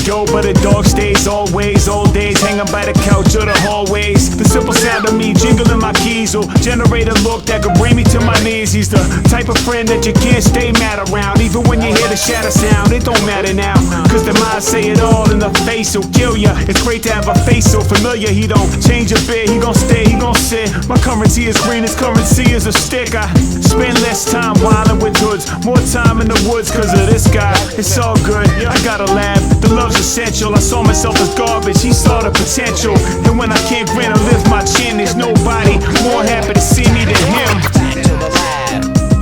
go, but a dog stays always. Old days hanging by the couch or the hallways. The simple sound of me jingling my keys will generate a look that could bring me to my knees. He's the type of friend that you can't stay mad around. Even when you hear the shatter sound, it don't matter now, cause the mind say it all in the face will kill ya. It's great to have a face so familiar. He don't change a bit, he gon' stay, he gon' sit. My currency is green, his currency is a stick. I spend less time wildin' with hoods, more time in the woods cause of this guy. It's all good, I gotta laugh, the love's essential. I saw myself as garbage, he saw the potential. And when I can't grin or lift my chin, there's nobody more happy to see me than him.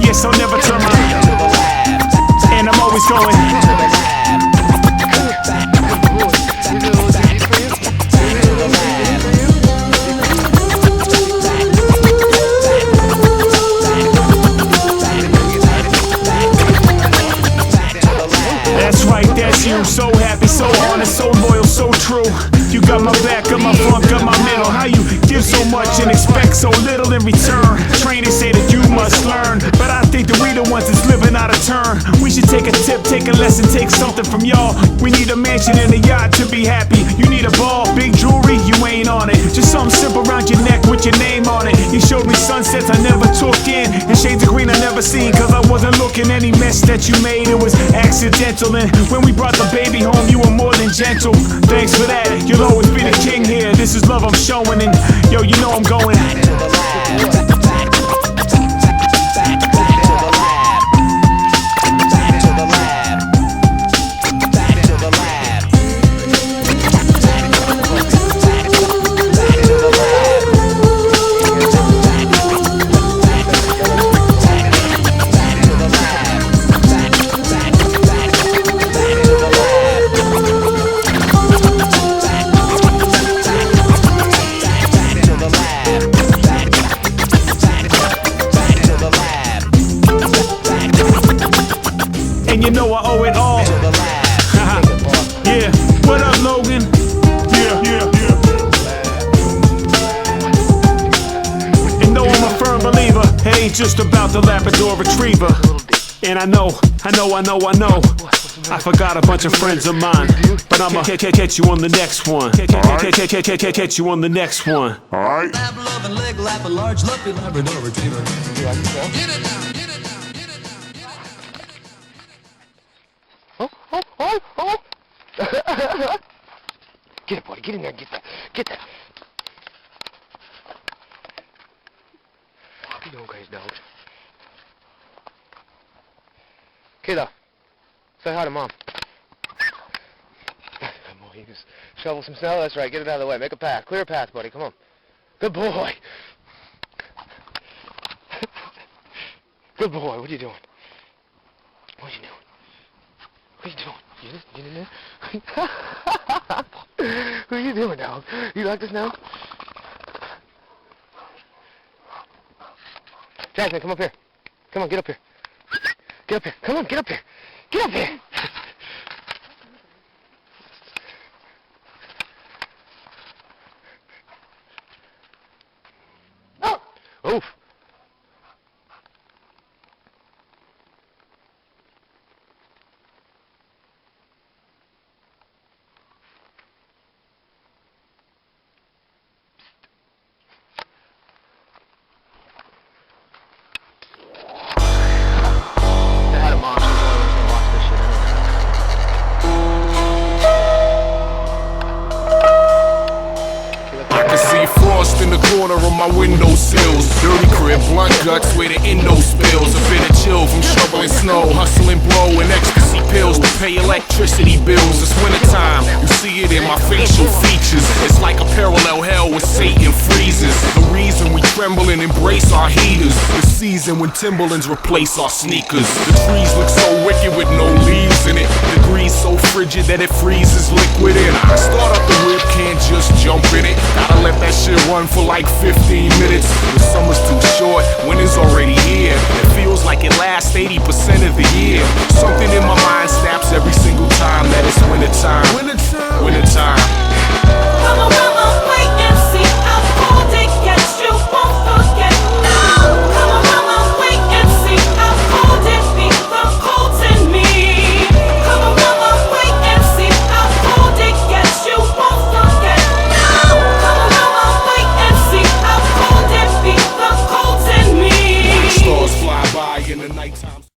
Yes, I'll never turn my and I'm always going. That's right, that's you. So happy, so honest, so loyal, so true. You got my back, got my front, got my middle. How you give so much and expect so little in return? Trainers say that you must learn, but I think that we the ones that's living out of turn. We should take a tip, take a lesson, take something from y'all. We need a mansion and a yacht to be happy. You need a ball, big jewelry, you ain't on it. Just something simple around your neck with your name on it. You showed me sunsets I never took in, and shades of green I never seen, cause I wasn't looking. Any mess that you made, it was accidental. And when we brought the baby home, you were more than gentle. Thanks for that, you'll always be the king here. This is love I'm showing, and yo, you know I'm going. You know I owe it all. Yeah, what up, Logan? Yeah. And though I'm a firm believer, it ain't just about the Labrador Retriever. And I know, I forgot a bunch of friends of mine, but I'ma catch you on the next one. Catch you on the next one. Alright. Lab loving, leg lapping, large lumpy Labrador Retriever. You like this, Get it now. Oh. Get it, buddy. Get in there and get that. Get that. What are you doing, guys, dogs? Kiddo, say hi to Mom. Good boy. You just shovel some snow. That's right. Get it out of the way. Make a path. Clear a path, buddy. Come on. Good boy. Good boy. What are you doing? What are you doing? What are you doing? You in there? What are you doing, dog? You like this now? Jasmine, come up here. Come on, get up here. Get up here. Come on, get up here. Get up here. Oof. In the corner of my windowsills, dirty crib, blunt guts where the endo spills. A bit of chill from shoveling snow, hustling blow and ecstasy pills to pay electricity bills. It's wintertime, you see it in my facial features. It's like a parallel hell where Satan freezes. The reason we tremble and embrace our heaters. The season when Timberlands replace our sneakers. The trees look so wicked with no leaves in it. The grease so frigid that it freezes liquid in. I start up the whip, can't just jump in it. Gotta let that shit run for like 15 minutes. The summer's too short, winter's already here. It feels like it lasts 80% of the year. Something in my mind snaps every single time that it's wintertime. Wintertime. Come on, wait and see. I'll hold it, yes, you won't forget. Come on, wait and see. I'll hold it, be the cold in me. Come on, wait and see. I'll hold the nighttime.